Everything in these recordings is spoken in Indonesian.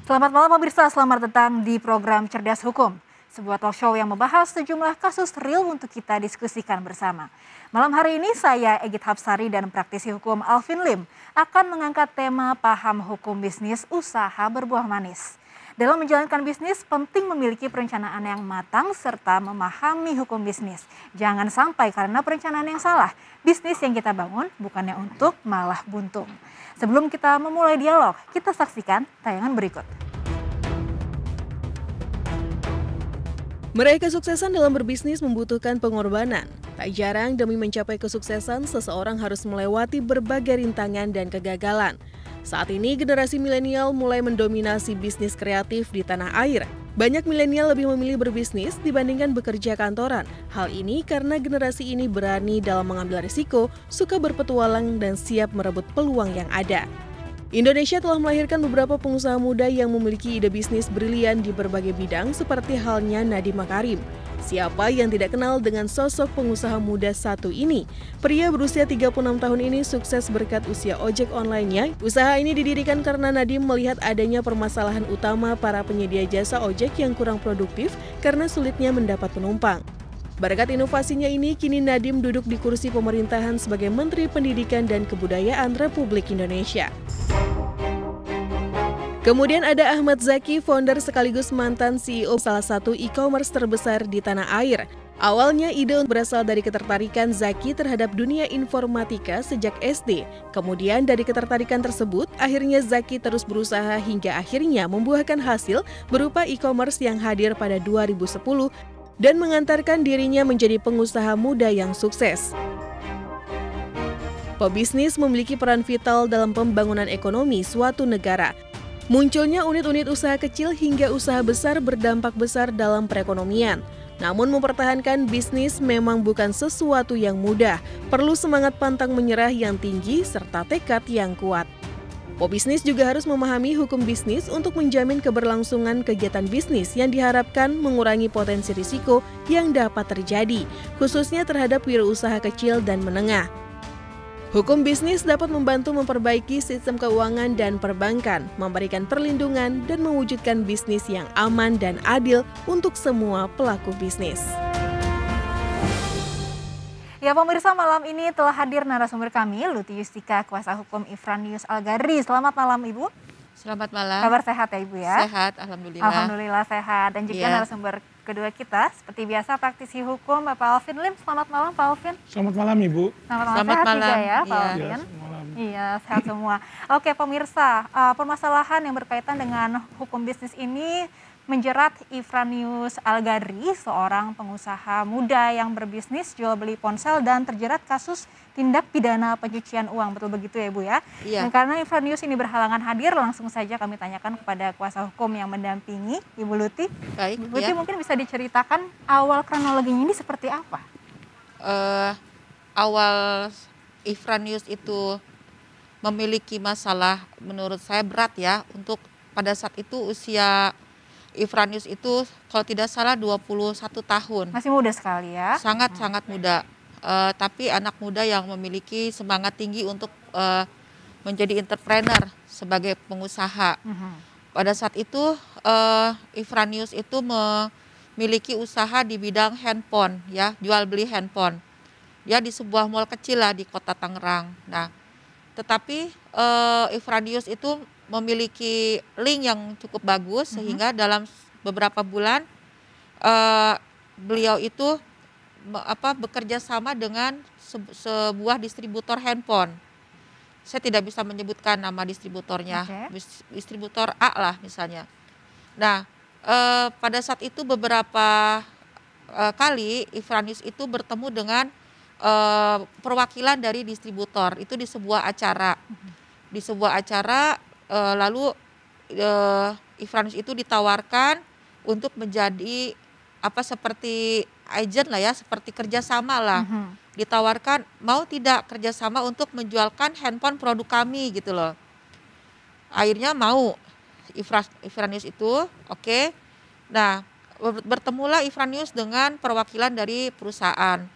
Selamat malam pemirsa, selamat datang di program Cerdas Hukum. Sebuah talk show yang membahas sejumlah kasus real untuk kita diskusikan bersama. Malam hari ini saya Egit Hapsari dan praktisi hukum Alvin Lim akan mengangkat tema paham hukum bisnis usaha berbuah manis. Dalam menjalankan bisnis, penting memiliki perencanaan yang matang serta memahami hukum bisnis. Jangan sampai karena perencanaan yang salah, bisnis yang kita bangun bukannya untuk malah buntung. Sebelum kita memulai dialog, kita saksikan tayangan berikut. Meraih kesuksesan dalam berbisnis membutuhkan pengorbanan. Tak jarang demi mencapai kesuksesan, seseorang harus melewati berbagai rintangan dan kegagalan. Saat ini generasi milenial mulai mendominasi bisnis kreatif di tanah air. Banyak milenial lebih memilih berbisnis dibandingkan bekerja kantoran. Hal ini karena generasi ini berani dalam mengambil risiko, suka berpetualang dan siap merebut peluang yang ada. Indonesia telah melahirkan beberapa pengusaha muda yang memiliki ide bisnis brilian di berbagai bidang seperti halnya Nadiem Makarim. Siapa yang tidak kenal dengan sosok pengusaha muda satu ini? Pria berusia 36 tahun ini sukses berkat usia ojek online-nya. Usaha ini didirikan karena Nadiem melihat adanya permasalahan utama para penyedia jasa ojek yang kurang produktif karena sulitnya mendapat penumpang. Berkat inovasinya ini, kini Nadiem duduk di kursi pemerintahan sebagai Menteri Pendidikan dan Kebudayaan Republik Indonesia. Kemudian ada Ahmad Zaki, founder sekaligus mantan CEO salah satu e-commerce terbesar di tanah air. Awalnya ide berasal dari ketertarikan Zaki terhadap dunia informatika sejak SD. Kemudian dari ketertarikan tersebut, akhirnya Zaki terus berusaha hingga akhirnya membuahkan hasil berupa e-commerce yang hadir pada 2010 dan mengantarkan dirinya menjadi pengusaha muda yang sukses. Pebisnis memiliki peran vital dalam pembangunan ekonomi suatu negara. Munculnya unit-unit usaha kecil hingga usaha besar berdampak besar dalam perekonomian. Namun mempertahankan bisnis memang bukan sesuatu yang mudah. Perlu semangat pantang menyerah yang tinggi serta tekad yang kuat. Pebisnis juga harus memahami hukum bisnis untuk menjamin keberlangsungan kegiatan bisnis yang diharapkan mengurangi potensi risiko yang dapat terjadi, khususnya terhadap wirausaha kecil dan menengah. Hukum bisnis dapat membantu memperbaiki sistem keuangan dan perbankan, memberikan perlindungan dan mewujudkan bisnis yang aman dan adil untuk semua pelaku bisnis. Ya pemirsa, malam ini telah hadir narasumber kami, Luti Yustika, kuasa hukum Ifranius Algari. Selamat malam Ibu. Selamat malam. Kabar sehat ya Ibu ya? Sehat, alhamdulillah. Alhamdulillah sehat. Dan juga narasumber kedua kita, seperti biasa praktisi hukum Bapak Alvin Lim. Selamat malam Pak Alvin. Selamat malam Ibu. Selamat malam juga ya Pak Alvin. Iya, sehat semua. Oke pemirsa, permasalahan yang berkaitan dengan hukum bisnis ini menjerat Ifranius Algari, seorang pengusaha muda yang berbisnis jual beli ponsel dan terjerat kasus tindak pidana pencucian uang. Betul begitu ya Bu ya? Iya. Dan karena Ifranius ini berhalangan hadir, langsung saja kami tanyakan kepada kuasa hukum yang mendampingi, Ibu Luti. Baik, Ibu Luti mungkin bisa diceritakan awal kronologinya ini seperti apa? Awal Ifranius itu memiliki masalah menurut saya berat ya, untuk pada saat itu usia Ifranius itu kalau tidak salah 21 tahun. Masih muda sekali ya? Sangat-sangat muda. Tapi anak muda yang memiliki semangat tinggi untuk menjadi entrepreneur sebagai pengusaha. Pada saat itu Ifranius itu memiliki usaha di bidang handphone ya, jual beli handphone. Ya di sebuah mall kecil lah di Kota Tangerang. Nah, tetapi Ifranius itu memiliki link yang cukup bagus sehingga dalam beberapa bulan beliau itu bekerja sama dengan sebuah distributor handphone. Saya tidak bisa menyebutkan nama distributornya, distributor A lah misalnya. Nah, pada saat itu beberapa kali Ifranius itu bertemu dengan perwakilan dari distributor itu di sebuah acara. Di sebuah acara lalu Ifranius itu ditawarkan untuk menjadi seperti agent lah ya, seperti kerjasama lah. Ditawarkan mau tidak kerjasama untuk menjualkan handphone produk kami gitu loh. Akhirnya mau Ifranius itu, oke. Nah, bertemulah Ifranius dengan perwakilan dari perusahaan.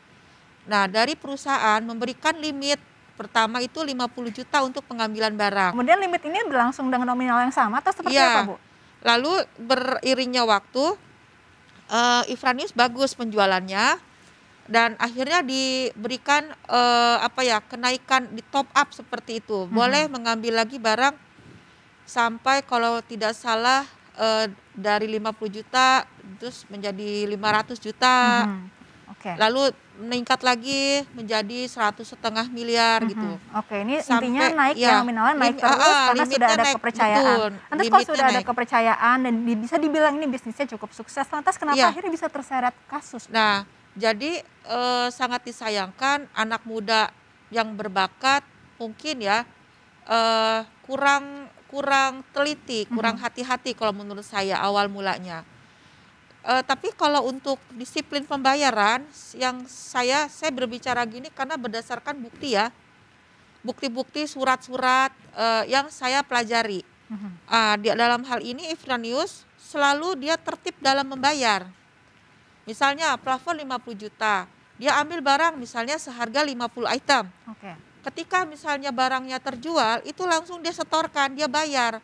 Nah, dari perusahaan memberikan limit pertama itu 50 juta untuk pengambilan barang. Kemudian limit ini berlangsung dengan nominal yang sama atau seperti apa, Bu? Lalu beriringnya waktu, Ifranius bagus penjualannya dan akhirnya diberikan kenaikan di top up seperti itu. Boleh mengambil lagi barang sampai kalau tidak salah dari 50 juta terus menjadi 500 juta. Lalu meningkat lagi menjadi 100,5 miliar gitu. Ini intinya naik nominalnya naik terus karena sudah ada kepercayaan. Lantas kalau sudah ada kepercayaan dan bisa dibilang ini bisnisnya cukup sukses, lantas kenapa akhirnya bisa terseret kasus? Nah, jadi sangat disayangkan anak muda yang berbakat mungkin ya kurang teliti, kurang hati-hati kalau menurut saya awal mulanya. Tapi kalau untuk disiplin pembayaran yang saya berbicara gini karena berdasarkan bukti ya, bukti-bukti surat-surat yang saya pelajari. Dalam hal ini Ifranius selalu dia tertib dalam membayar. Misalnya plafon 50 juta, dia ambil barang misalnya seharga 50 item. Ketika misalnya barangnya terjual, itu langsung dia setorkan, dia bayar.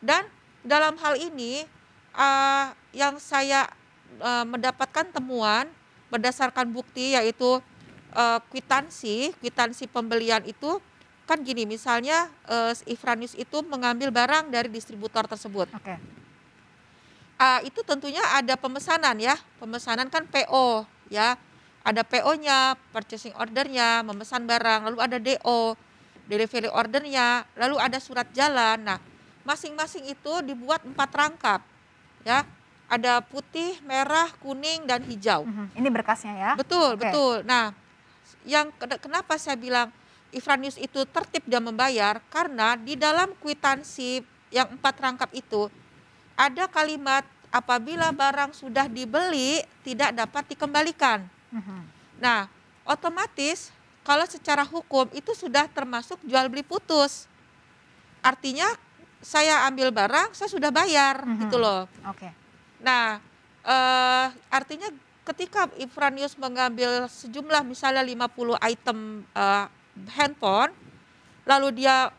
Dan dalam hal ini yang saya mendapatkan temuan berdasarkan bukti yaitu kwitansi pembelian itu kan gini, misalnya Ifranius itu mengambil barang dari distributor tersebut. Itu tentunya ada pemesanan ya, pemesanan kan PO ya, ada PO-nya, purchasing order-nya, memesan barang, lalu ada DO, delivery order-nya, lalu ada surat jalan. Nah, masing-masing itu dibuat 4 rangkap ya, ada putih, merah, kuning, dan hijau. Ini berkasnya ya? Betul. Nah, yang kenapa saya bilang Ifranius itu tertib dan membayar, karena di dalam kwitansi yang 4 rangkap itu ada kalimat apabila barang sudah dibeli tidak dapat dikembalikan. Nah, otomatis kalau secara hukum itu sudah termasuk jual beli putus. Artinya saya ambil barang, saya sudah bayar gitu loh. Nah, artinya ketika Ifranius mengambil sejumlah misalnya 50 item handphone, lalu dia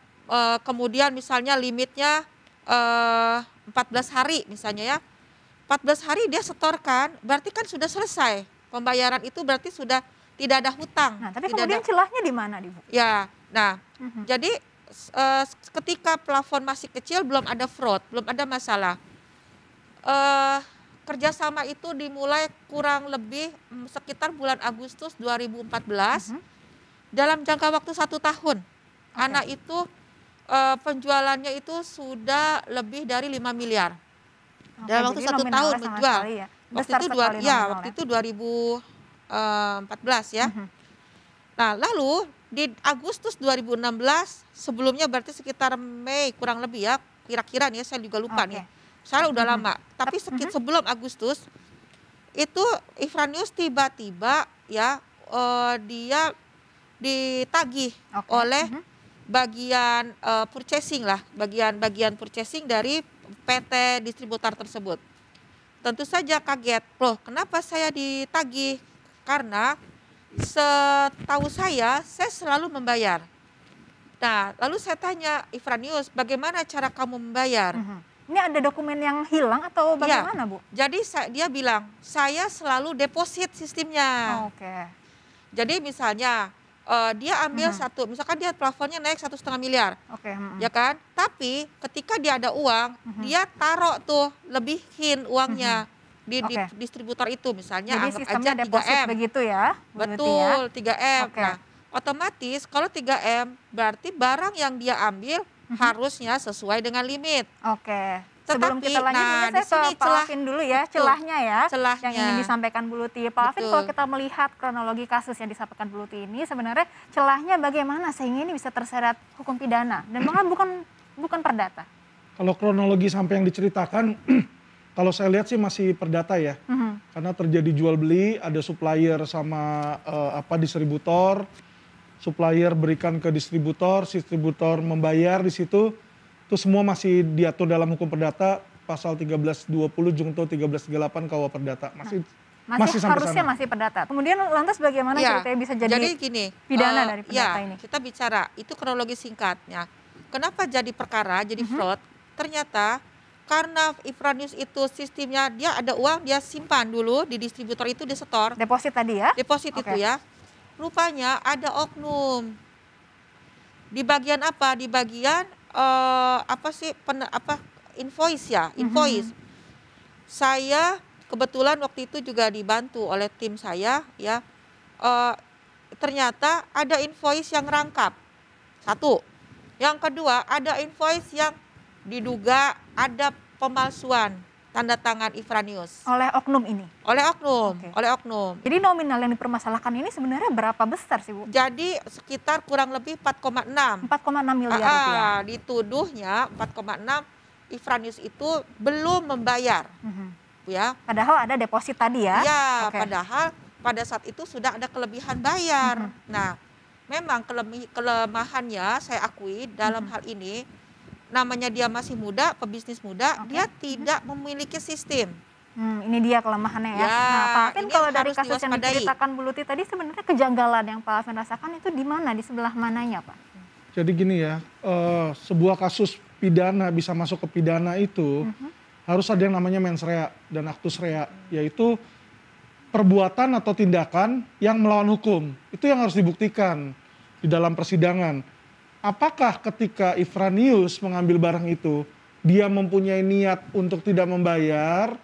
kemudian misalnya limitnya 14 hari misalnya ya, 14 hari dia setorkan, berarti kan sudah selesai. Pembayaran itu berarti sudah tidak ada hutang. Nah, tapi kemudian celahnya di mana, Bu? Ya, nah, jadi ketika plafon masih kecil belum ada fraud, belum ada masalah. Kerjasama itu dimulai kurang lebih sekitar bulan Agustus 2014. Dalam jangka waktu 1 tahun, anak itu penjualannya itu sudah lebih dari 5 miliar. Dalam waktu 1 tahun menjual. Waktu itu 2014 ya. Nah, lalu di Agustus 2016, sebelumnya berarti sekitar Mei kurang lebih ya, kira-kira nih saya juga lupa nih. Soalnya udah lama. Tapi sebelum Agustus itu Ifranius tiba-tiba ya dia ditagih oleh bagian purchasing lah, bagian purchasing dari PT distributor tersebut. Tentu saja kaget, loh kenapa saya ditagih? Karena setahu saya selalu membayar. Nah, lalu saya tanya Ifranius, bagaimana cara kamu membayar? Ini ada dokumen yang hilang atau bagaimana, Bu? Jadi dia bilang, saya selalu deposit sistemnya. Jadi misalnya dia ambil misalkan dia plafonnya naik 1,5 miliar, ya kan? Tapi ketika dia ada uang, dia taruh tuh lebihin uangnya di distributor itu, misalnya jadi anggap aja 3M. Begitu ya? Betul, 3M. Nah, otomatis kalau 3M berarti barang yang dia ambil harusnya sesuai dengan limit. Sebelum kita lanjut, saya ke Pak Alvin dulu ya, celahnya ya, yang ingin disampaikan Bu Luti. Pak Alvin, kalau kita melihat kronologi kasus yang disampaikan Bu Luti ini, sebenarnya celahnya bagaimana sehingga ini bisa terseret hukum pidana dan bahkan bukan perdata? Kalau kronologi sampai yang diceritakan, kalau saya lihat sih masih perdata ya, karena terjadi jual beli, ada supplier sama distributor, supplier berikan ke distributor membayar di situ. Itu semua masih diatur dalam hukum perdata pasal 1320 Jungto 1338 KUH Perdata. Masih harusnya sana. Masih perdata. Kemudian lantas bagaimana ceritanya bisa jadi pidana dari perdata ini? Kita bicara itu kronologi singkatnya. Kenapa jadi perkara, jadi fraud? Ternyata karena Ifranius itu sistemnya dia ada uang dia simpan dulu di distributor itu di setor. Deposit tadi ya? Deposit itu ya. Rupanya ada oknum. Di bagian apa? Di bagian invoice ya, invoice. Saya kebetulan waktu itu juga dibantu oleh tim saya ya. Ternyata ada invoice yang rangkap. Satu. Yang kedua, ada invoice yang diduga ada pemalsuan tanda tangan Ifranius. Oleh oknum ini? Oleh oknum, oleh oknum. Jadi nominal yang dipermasalahkan ini sebenarnya berapa besar sih, Bu? Jadi sekitar kurang lebih 4,6. 4,6 miliar rupiah. Dituduhnya 4,6 Ifranius itu belum membayar. Ya. Padahal ada deposit tadi ya? Ya, padahal pada saat itu sudah ada kelebihan bayar. Nah, memang kelemahannya saya akui dalam hal ini, namanya dia masih muda, pebisnis muda, dia tidak memiliki sistem. Ini dia kelemahannya ya. Nah, Pak Alvin kalau dari kasus yang diceritakan Bu Luti tadi sebenarnya kejanggalan yang Pak Alvin rasakan itu di mana, di sebelah mananya Pak? Jadi gini ya, sebuah kasus pidana bisa masuk ke pidana itu harus ada yang namanya mens rea dan actus rea, yaitu perbuatan atau tindakan yang melawan hukum. Itu yang harus dibuktikan di dalam persidangan. Apakah ketika Ifranius mengambil barang itu, dia mempunyai niat untuk tidak membayar,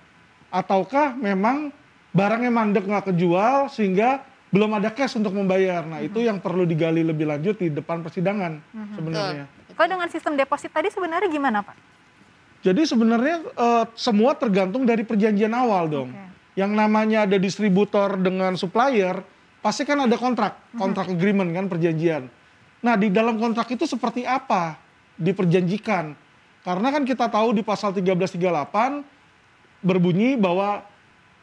ataukah memang barangnya mandek nggak kejual sehingga belum ada cash untuk membayar. Nah itu yang perlu digali lebih lanjut di depan persidangan sebenarnya. Kalau dengan sistem deposit tadi sebenarnya gimana Pak? Jadi sebenarnya semua tergantung dari perjanjian awal dong. Yang namanya ada distributor dengan supplier, pasti kan ada kontrak agreement kan, perjanjian. Nah di dalam kontrak itu seperti apa diperjanjikan? Karena kan kita tahu di pasal 1338 berbunyi bahwa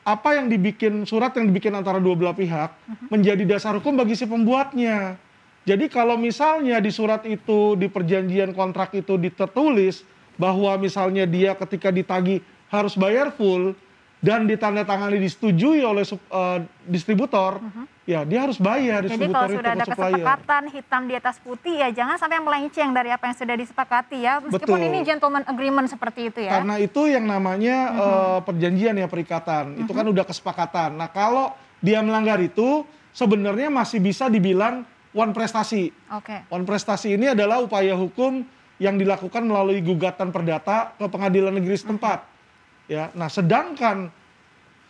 apa yang dibikin, surat yang dibikin antara dua belah pihak menjadi dasar hukum bagi si pembuatnya. Jadi kalau misalnya di surat itu, di perjanjian kontrak itu ditertulis bahwa misalnya dia ketika ditagih harus bayar full, dan ditandatangani disetujui oleh distributor, ya dia harus bayar. Jadi kalau sudah ada kesepakatan hitam di atas putih ya jangan sampai melenceng dari apa yang sudah disepakati ya. Meskipun ini gentleman agreement seperti itu ya. Karena itu yang namanya perjanjian ya, perikatan. Itu kan udah kesepakatan. Nah kalau dia melanggar itu sebenarnya masih bisa dibilang one prestasi. One prestasi ini adalah upaya hukum yang dilakukan melalui gugatan perdata ke pengadilan negeri setempat. Ya, nah sedangkan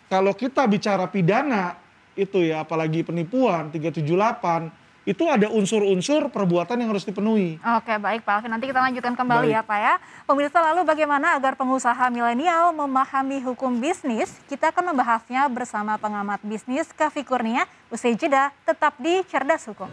kalau kita bicara pidana itu ya, apalagi penipuan 378, itu ada unsur-unsur perbuatan yang harus dipenuhi. Oke, baik Pak Alvin, nanti kita lanjutkan kembali ya Pak ya. Pemirsa, lalu bagaimana agar pengusaha milenial memahami hukum bisnis? Kita akan membahasnya bersama pengamat bisnis Kavi Kurnia. Usai jeda, tetap di Cerdas Hukum.